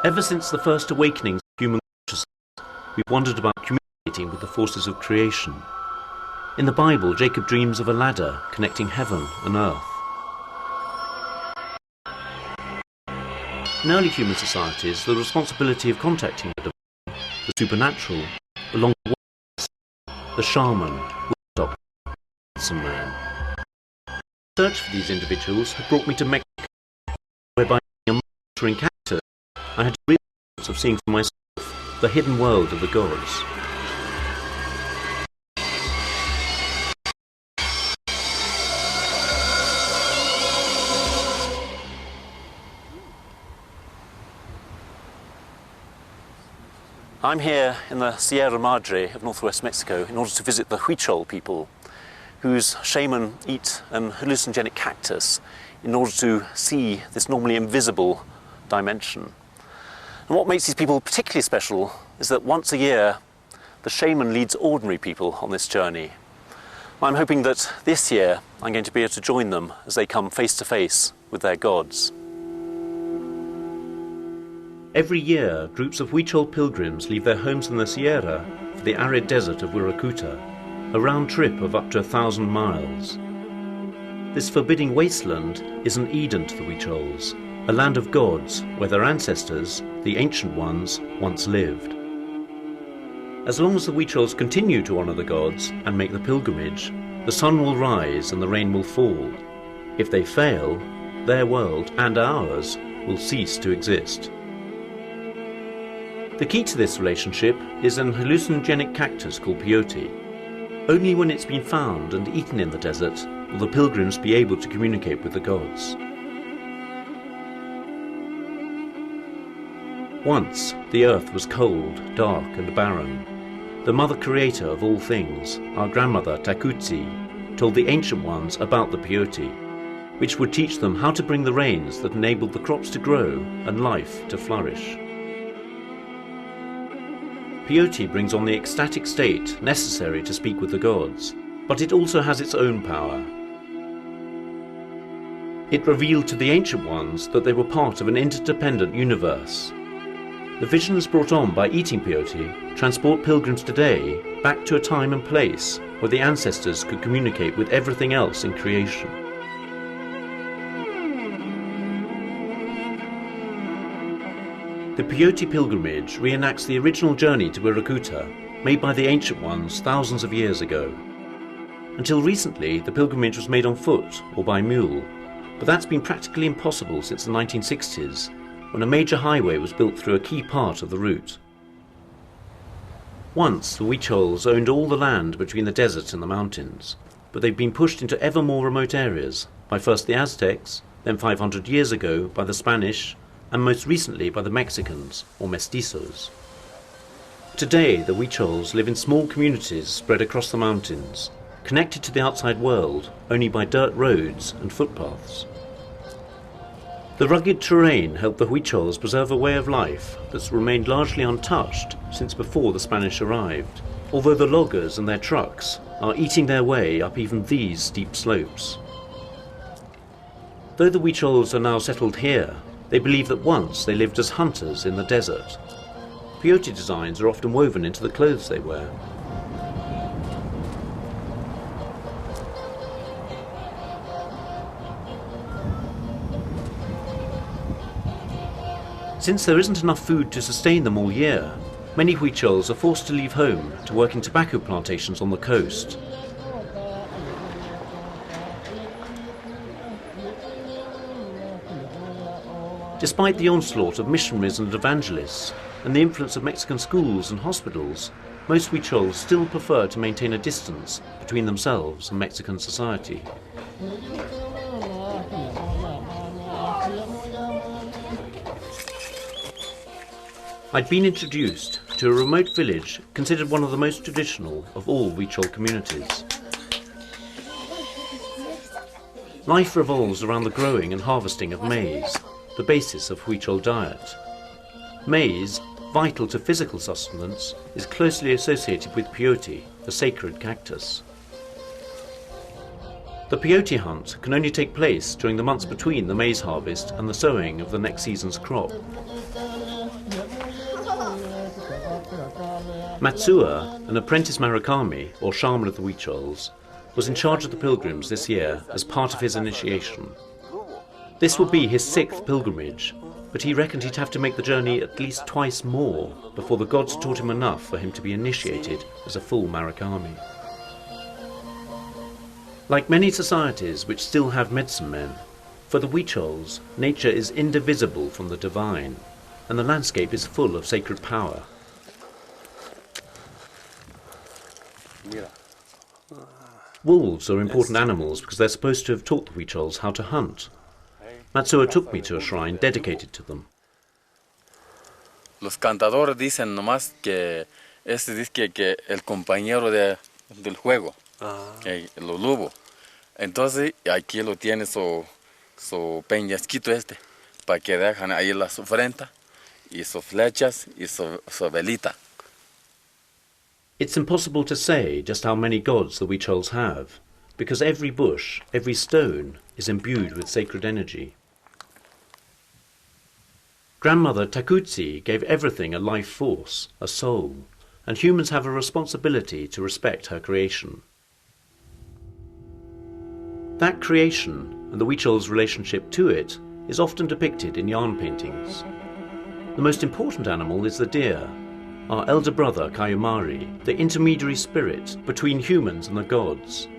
Ever since the first awakenings of human consciousness, we've wondered about communicating with the forces of creation. In the Bible, Jacob dreams of a ladder connecting heaven and earth. In early human societies, the responsibility of contacting the divine, the supernatural, belonged to the shaman, witch doctor, medicine man. The search for these individuals had brought me to Mexico, where by being a monitoring cactus, I had real chance of seeing for myself the hidden world of the gods. I'm here in the Sierra Madre of northwest Mexico in order to visit the Huichol people, whose shaman eat an hallucinogenic cactus in order to see this normally invisible dimension. And what makes these people particularly special is that once a year the shaman leads ordinary people on this journey. I'm hoping that this year I'm going to be able to join them as they come face to face with their gods. Every year, groups of Huichol pilgrims leave their homes in the Sierra for the arid desert of Huiracuta, a round trip of up to 1,000 miles. This forbidding wasteland is an Eden to the Huichols, a land of gods where their ancestors, the ancient ones, once lived. As long as the Huichols continue to honour the gods and make the pilgrimage, the sun will rise and the rain will fall. If they fail, their world and ours will cease to exist. The key to this relationship is an hallucinogenic cactus called Peyote. Only when it's been found and eaten in the desert will the pilgrims be able to communicate with the gods. Once, the earth was cold, dark and barren. The mother creator of all things, our grandmother Takutsi, told the ancient ones about the Peyote, which would teach them how to bring the rains that enabled the crops to grow and life to flourish. Peyote brings on the ecstatic state necessary to speak with the gods, but it also has its own power. It revealed to the ancient ones that they were part of an interdependent universe. The visions brought on by eating peyote transport pilgrims today back to a time and place where the ancestors could communicate with everything else in creation. The Peyote pilgrimage reenacts the original journey to Huiracuta, made by the ancient ones thousands of years ago. Until recently, the pilgrimage was made on foot or by mule, but that's been practically impossible since the 1960s, when a major highway was built through a key part of the route. Once, the Huichols owned all the land between the desert and the mountains, but they've been pushed into ever more remote areas by first the Aztecs, then 500 years ago by the Spanish, and most recently by the Mexicans, or mestizos. Today, the Huichols live in small communities spread across the mountains, connected to the outside world only by dirt roads and footpaths. The rugged terrain helped the Huichols preserve a way of life that's remained largely untouched since before the Spanish arrived, although the loggers and their trucks are eating their way up even these steep slopes. Though the Huichols are now settled here, they believe that once they lived as hunters in the desert. Peyote designs are often woven into the clothes they wear. Since there isn't enough food to sustain them all year, many Huichols are forced to leave home to work in tobacco plantations on the coast. Despite the onslaught of missionaries and evangelists, and the influence of Mexican schools and hospitals, most Huichols still prefer to maintain a distance between themselves and Mexican society. I'd been introduced to a remote village considered one of the most traditional of all Huichol communities. Life revolves around the growing and harvesting of maize, the basis of Huichol diet. Maize, vital to physical sustenance, is closely associated with peyote, the sacred cactus. The peyote hunt can only take place during the months between the maize harvest and the sowing of the next season's crop. Matsuo, an apprentice Murakami, or shaman of the Huichols, was in charge of the pilgrims this year as part of his initiation. This would be his 6th pilgrimage, but he reckoned he'd have to make the journey at least twice more before the gods taught him enough for him to be initiated as a full Murakami. Like many societies which still have medicine men, for the Huichols, nature is indivisible from the divine, and the landscape is full of sacred power. Wolves are important animals because they're supposed to have taught the Huichols how to hunt. Matsuo took me to a shrine dedicated to them. Los cantadores dicen nomás que dice que el compañero del juego, los lobos. Entonces aquí lo tiene su peñasquito para que dejan ahí las ofrendas y sus flechas y su velita. It's impossible to say just how many gods the Huichols have, because every bush, every stone, is imbued with sacred energy. Grandmother Takutsi gave everything a life force, a soul, and humans have a responsibility to respect her creation. That creation, and the Huichols' relationship to it, is often depicted in yarn paintings. The most important animal is the deer, our elder brother Kayumari, the intermediary spirit between humans and the gods.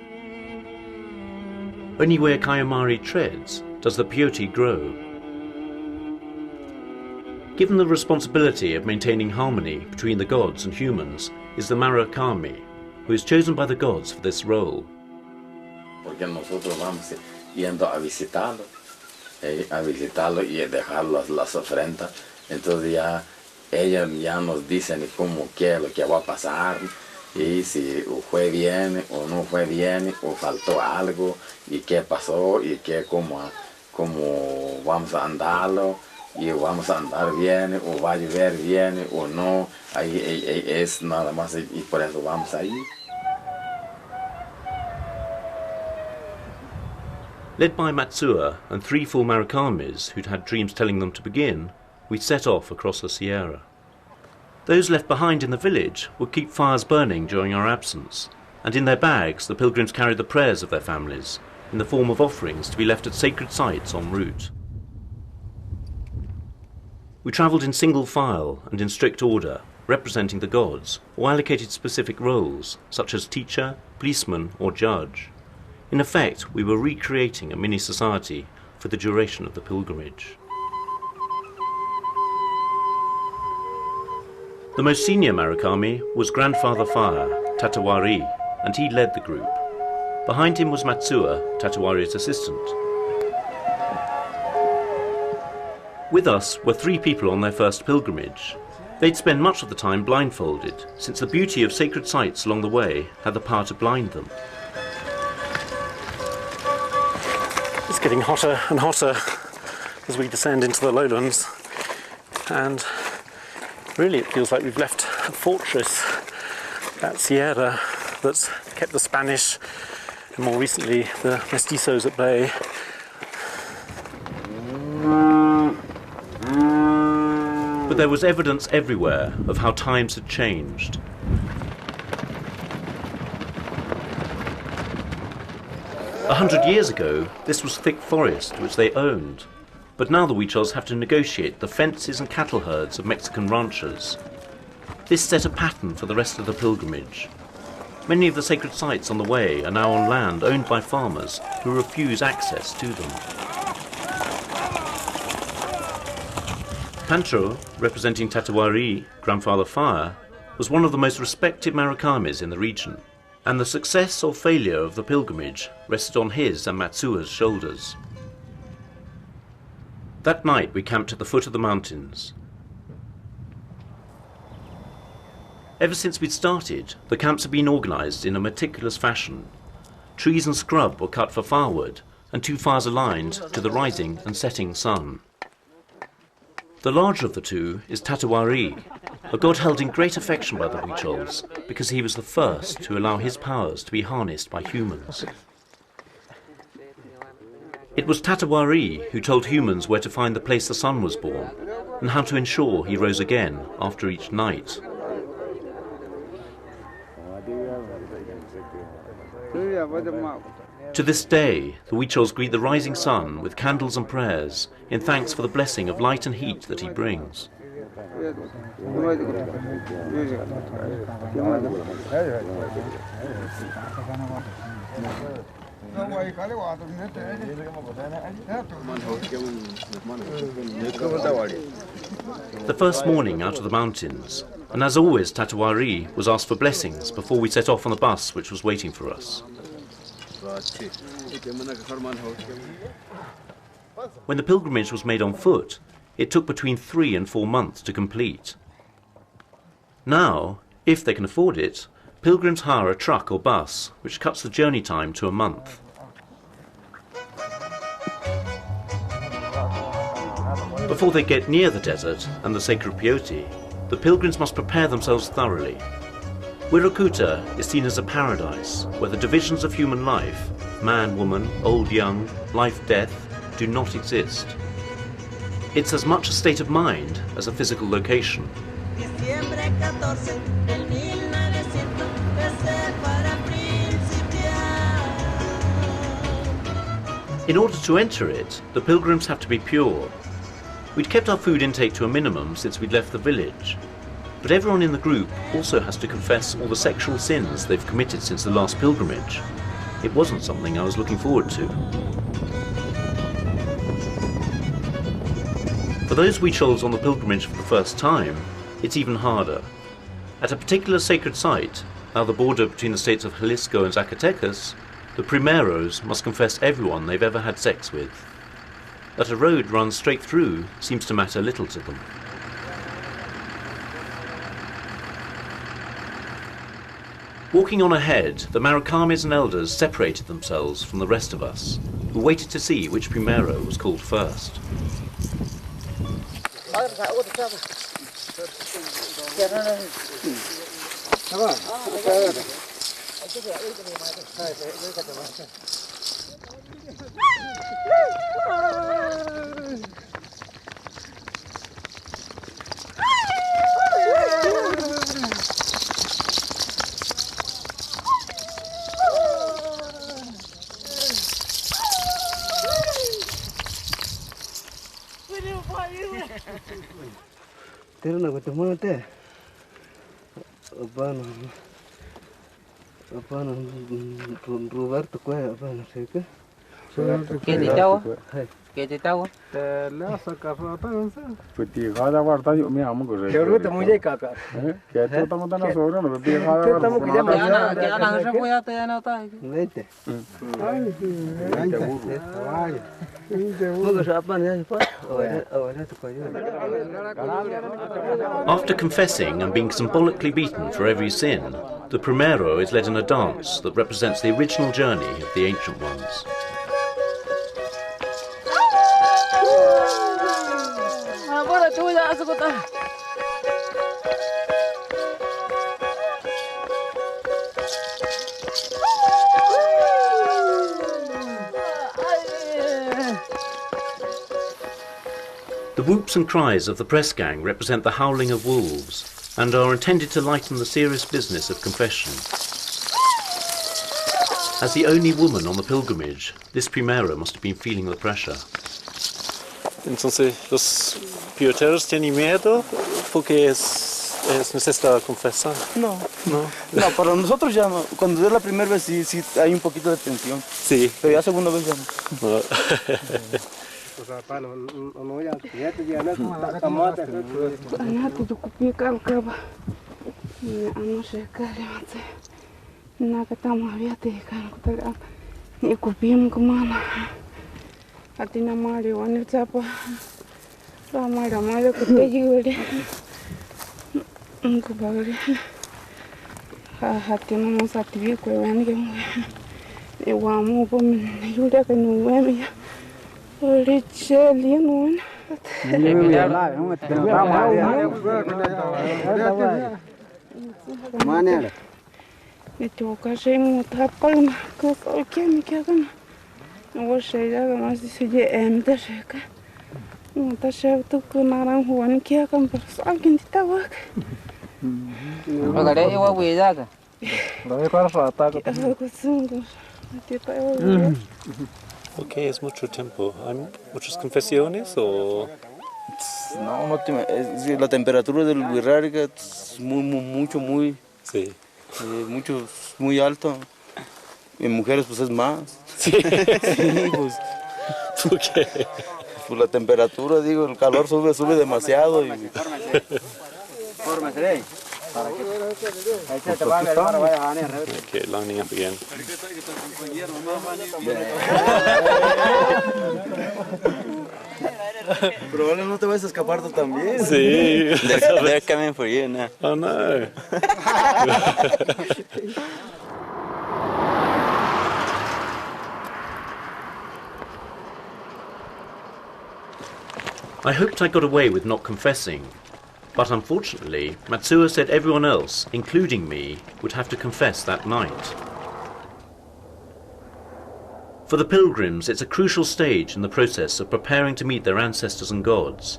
Only where Kayumari treads does the Peyote grow. Given the responsibility of maintaining harmony between the gods and humans is the Murakami, who is chosen by the gods for this role. Porque nosotros vamos yendo a visitarlo y dejar las ofrendas, entonces ya ellos ya nos dicen cómo qué es lo que va a pasar, y si fue bien o no fue bien, o faltó algo, y qué pasó, y cómo vamos a andarlo, y vamos a andar bien, o va a llover bien, o no, ahí es nada más, y por eso vamos ahí. Led by Matsuo and 3 full Murakamis who'd had dreams telling them to begin, we set off across the Sierra. Those left behind in the village would keep fires burning during our absence, and in their bags the pilgrims carried the prayers of their families, in the form of offerings to be left at sacred sites en route. We travelled in single file and in strict order, representing the gods, or allocated specific roles, such as teacher, policeman, or judge. In effect, we were recreating a mini-society for the duration of the pilgrimage. The most senior Murakami was Grandfather Fire, Tatewari, and he led the group. Behind him was Matsuo, Tatewari's assistant. With us were 3 people on their first pilgrimage. They'd spend much of the time blindfolded, since the beauty of sacred sites along the way had the power to blind them. It's getting hotter and hotter as we descend into the lowlands, and really it feels like we've left a fortress, that Sierra that's kept the Spanish and more recently the mestizos at bay. But there was evidence everywhere of how times had changed. A 100 years ago, this was thick forest which they owned, but now the Huichols have to negotiate the fences and cattle herds of Mexican ranchers. This set a pattern for the rest of the pilgrimage. Many of the sacred sites on the way are now on land owned by farmers who refuse access to them. Pancho, representing Tatewari, Grandfather Fire, was one of the most respected Murakamis in the region, and the success or failure of the pilgrimage rested on his and Matsuo's shoulders. That night we camped at the foot of the mountains. Ever since we'd started, the camps had been organised in a meticulous fashion. Trees and scrub were cut for firewood, and 2 fires aligned to the rising and setting sun. The larger of the 2 is Tatewari, a god held in great affection by the Huichols, because he was the first to allow his powers to be harnessed by humans. It was Tatewari who told humans where to find the place the sun was born, and how to ensure he rose again after each night. To this day, the Huichols greet the rising sun with candles and prayers in thanks for the blessing of light and heat that he brings. The first morning out of the mountains, and as always Tatawari was asked for blessings before we set off on the bus which was waiting for us. When the pilgrimage was made on foot, it took between 3 and 4 months to complete. Now, if they can afford it, pilgrims hire a truck or bus, which cuts the journey time to a month. Before they get near the desert and the sacred Peyote, the pilgrims must prepare themselves thoroughly. Wirrakuta is seen as a paradise where the divisions of human life, man, woman, old, young, life, death, do not exist. It's as much a state of mind as a physical location. In order to enter it, the pilgrims have to be pure. We'd kept our food intake to a minimum since we'd left the village, but everyone in the group also has to confess all the sexual sins they've committed since the last pilgrimage. It wasn't something I was looking forward to. For those Huichols on the pilgrimage for the first time, it's even harder. At a particular sacred site, now the border between the states of Jalisco and Zacatecas, the primeros must confess everyone they've ever had sex with. That a road runs straight through seems to matter little to them. Walking on ahead, the Marucames and elders separated themselves from the rest of us, who waited to see which primero was called first. After confessing and being symbolically beaten for every sin, the primero is led in a dance that represents the original journey of the ancient ones. The whoops and cries of the press gang represent the howling of wolves and are intended to lighten the serious business of confession. As the only woman on the pilgrimage, this primero must have been feeling the pressure. Entonces, los peyoteros tienen miedo porque es necesario confesar. No, para nosotros ya no. Cuando es la primera vez sí hay un poquito de tensión. Sí. Pero ya segunda vez ya no. Atina mari wani tsapa ramara mari kutegi wale nkubagari hatina musati bikwe wani kemwe ewamu bomi yule kanu wemi richeli non Manera. Itu kasih mutapal mah kau kami kagam. وشيء ما سيجي مدرك متشابتك نارم هو نكيا كم بس أمكن تتوقع Agora eu vou ir já. Daí para falar tá. Okay, es mucho tiempo. ¿Hay muchas confesiones o...? No, no te, la temperatura del Huirrárica es muy, Sí. mucho, muy alto. En mujeres pues es más. Sí. Sí, pues. ¿Por qué? Pues la temperatura, digo, el calor sube demasiado. Y... Okay, lining up again. Probablemente no te vayas a escapar tú también. Sí. They're coming for you now. Oh no. I hoped I got away with not confessing, but unfortunately, Matsuo said everyone else, including me, would have to confess that night. For the pilgrims, it's a crucial stage in the process of preparing to meet their ancestors and gods.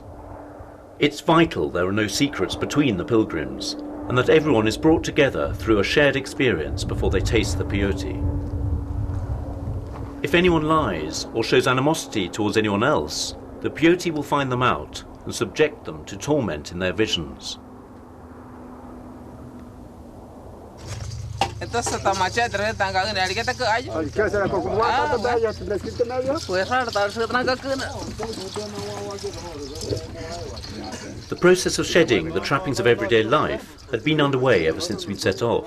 It's vital there are no secrets between the pilgrims, and that everyone is brought together through a shared experience before they taste the peyote. If anyone lies or shows animosity towards anyone else, the peyote will find them out and subject them to torment in their visions. Entonces tamacha tre tanga ngene alike ta ka ayo. The process of shedding the trappings of everyday life had been underway ever since we'd set off.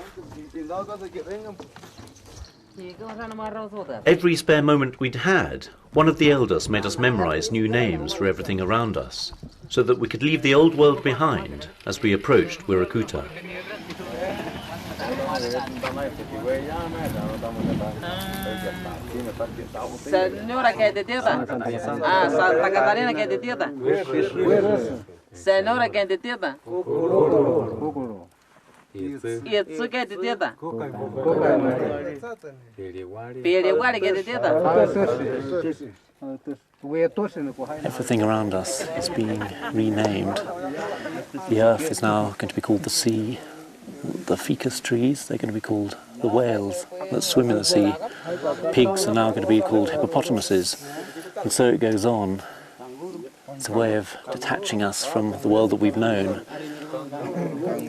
Every spare moment we'd had, one of the elders made us memorize new names for everything around us, so that we could leave the old world behind as we approached Wirikuta. Senora que de tierra. Ah, Santa Catarina que de tierra. Senora que de tierra. Yetsu que de tierra. Periwari que de tierra. Everything around us is being renamed. The earth is now going to be called the sea. The ficus trees, they're going to be called the whales that swim in the sea. Pigs are now going to be called hippopotamuses. And so it goes on. It's a way of detaching us from the world that we've known,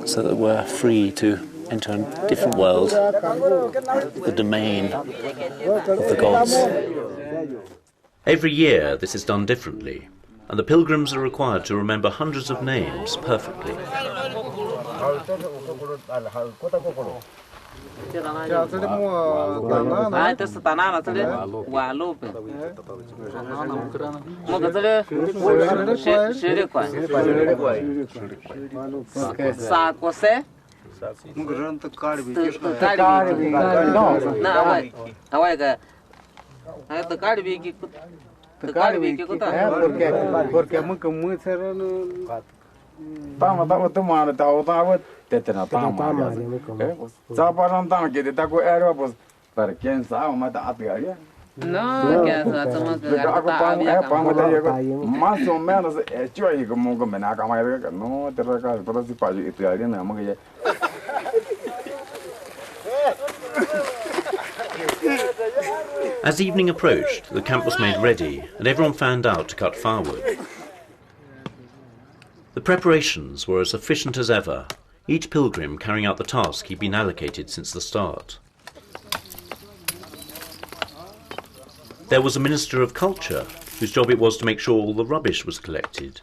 so that we're free to enter a different world, the domain of the gods. Every year this is done differently, and the pilgrims are required to remember hundreds of names perfectly. No, que hacemos más o menos hecho ahí como que me naca más no te recaes pero si para y te alguien nada más que As evening approached, the camp was made ready, and everyone fanned out to cut firewood. The preparations were as efficient as ever, each pilgrim carrying out the task he'd been allocated since the start. There was a minister of culture, whose job it was to make sure all the rubbish was collected,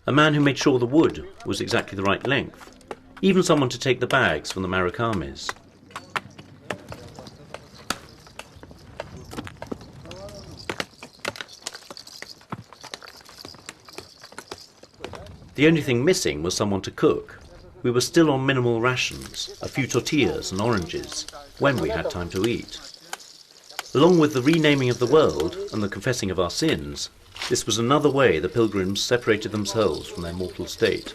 a man who made sure the wood was exactly the right length, even someone to take the bags from the marakamis. The only thing missing was someone to cook. We were still on minimal rations, a few tortillas and oranges, when we had time to eat. Along with the renaming of the world and the confessing of our sins, this was another way the pilgrims separated themselves from their mortal state.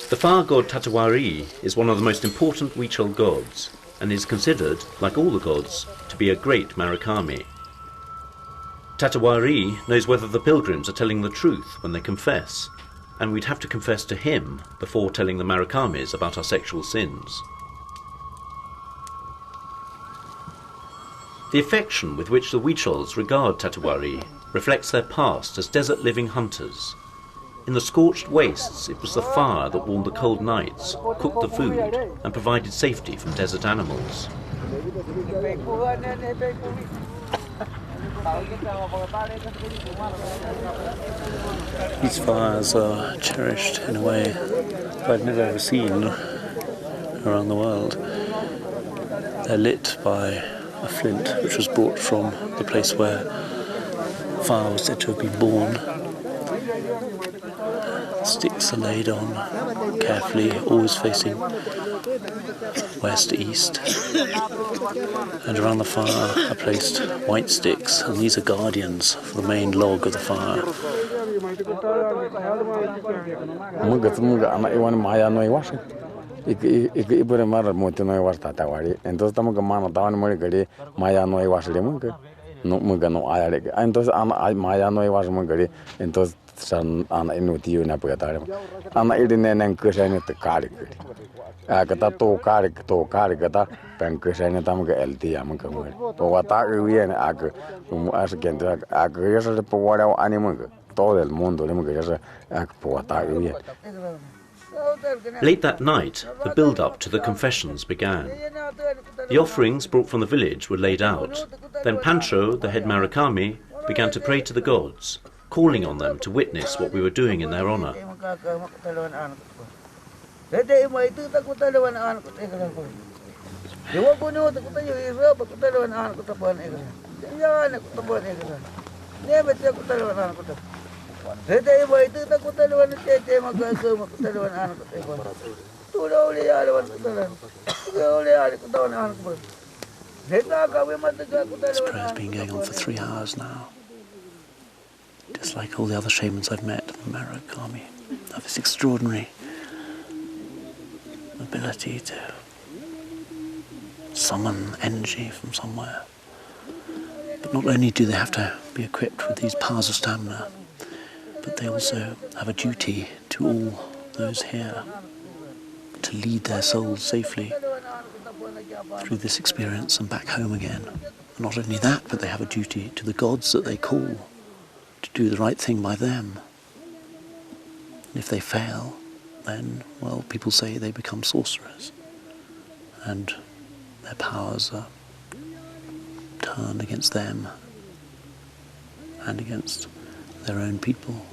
The fire god Tatewari is one of the most important Huichol gods, and is considered, like all the gods, to be a great Marakami. Tatewari knows whether the pilgrims are telling the truth when they confess, and we'd have to confess to him before telling the Marakamis about our sexual sins. The affection with which the Huichols regard Tatewari reflects their past as desert-living hunters. In the scorched wastes, it was the fire that warmed the cold nights, cooked the food, and provided safety from desert animals. These fires are cherished in a way I've never ever seen around the world. They're lit by a flint which was brought from the place where fire was said to have been born. Sticks are laid on carefully, always facing west to east. And around the fire are placed white sticks, and these are guardians for the main log of the fire. Late that night, the build-up to the confessions began. The offerings brought from the village were laid out. Then Pancho, the head Marakami, began to pray to the gods, calling on them to witness what we were doing in their honor. This prayer's been going on for 3 hours now. Just like all the other shamans I've met, the Marakami have this extraordinary ability to summon energy from somewhere. But not only do they have to be equipped with these powers of stamina, but they also have a duty to all those here to lead their souls safely through this experience and back home again. And not only that, but they have a duty to the gods that they call to do the right thing by them. And if they fail, then, well, people say they become sorcerers, and their powers are turned against them and against their own people.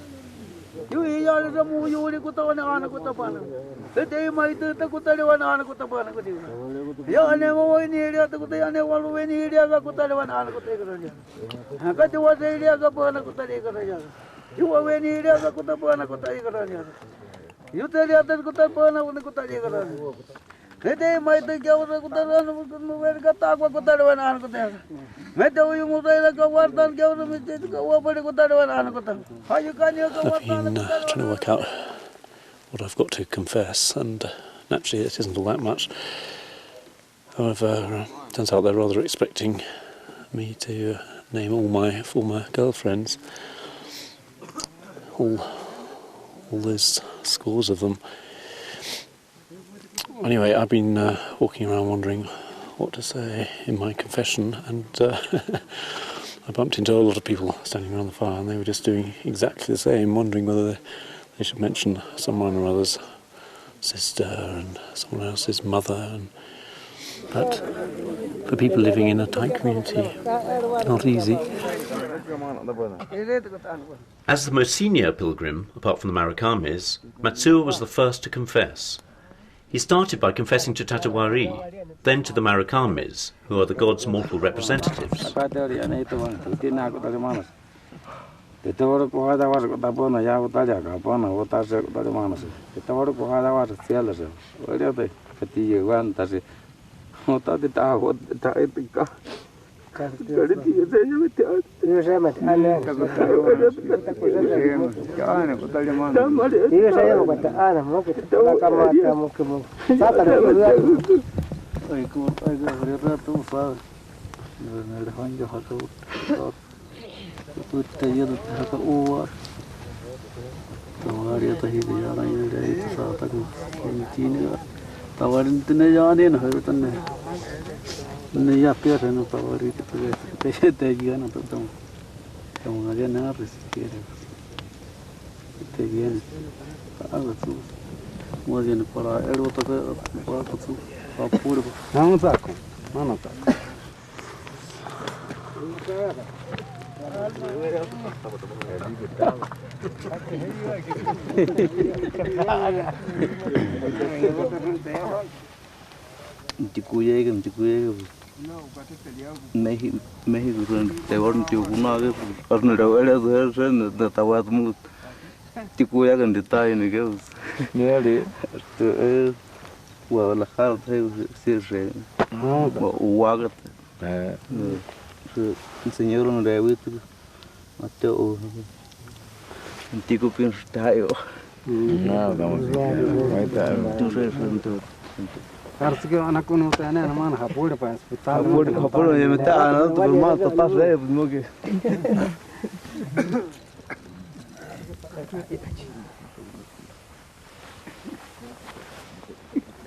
I've been trying to work out what I've got to confess, and naturally it isn't all that much. However, it turns out they're rather expecting me to name all my former girlfriends, all those scores of them. Anyway, I've been walking around wondering what to say in my confession, and I bumped into a lot of people standing around the fire, and they were just doing exactly the same, wondering whether they should mention someone or other's sister and someone else's mother. But for people living in a tight community, not easy. As the most senior pilgrim, apart from the Marakamis, Matsuo was the first to confess. He started by confessing to Tatewari, then to the Marakamis, who are the gods' mortal representatives.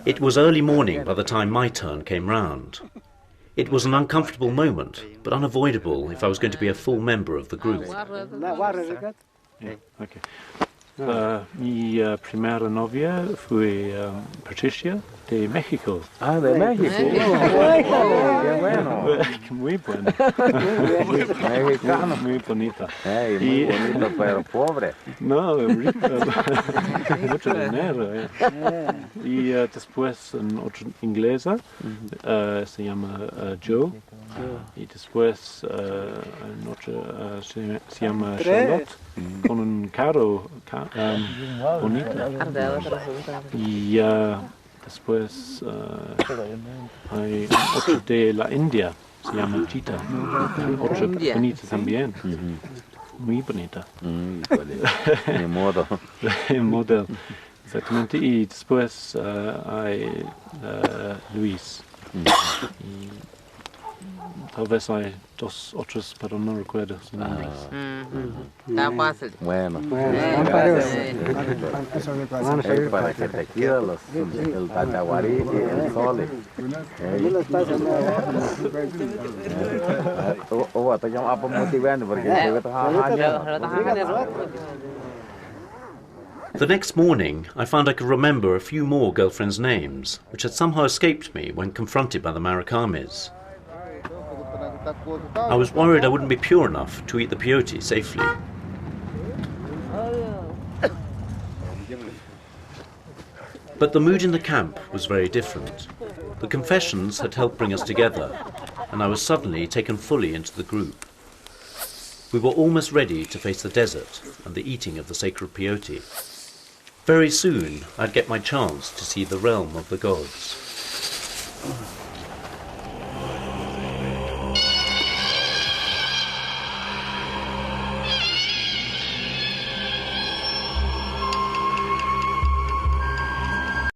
It was early morning by the time my turn came round. It was an uncomfortable moment, but unavoidable if I was going to be a full member of the group. Okay. Mi primera novia fue Patricia de México. Ah, de México. Qué bueno. Muy buena. Mexicano. Muy bonita. Hey, muy bonito, pero pobre. No, rica. Mucho dinero. Y después otra inglesa, se llama Joe. Y después otra se llama Charlotte, con un carro bonito. Y después hay otra de la India, se llama Chita. Otra bonita también. Muy bonita. Mi modo. Modelo. Exactamente. Y después hay Luis. Y tal vez hay dos otros, pero no recuerdo su nombre. Está fácil. Bueno. Para que te quiera el tachaguarí y el sole. Te llamo a motivando porque The next morning, I found I could remember a few more girlfriends' names, which had somehow escaped me when confronted by the Marakamis. I was worried I wouldn't be pure enough to eat the peyote safely. But the mood in the camp was very different. The confessions had helped bring us together, and I was suddenly taken fully into the group. We were almost ready to face the desert and the eating of the sacred peyote. Very soon I'd get my chance to see the realm of the gods.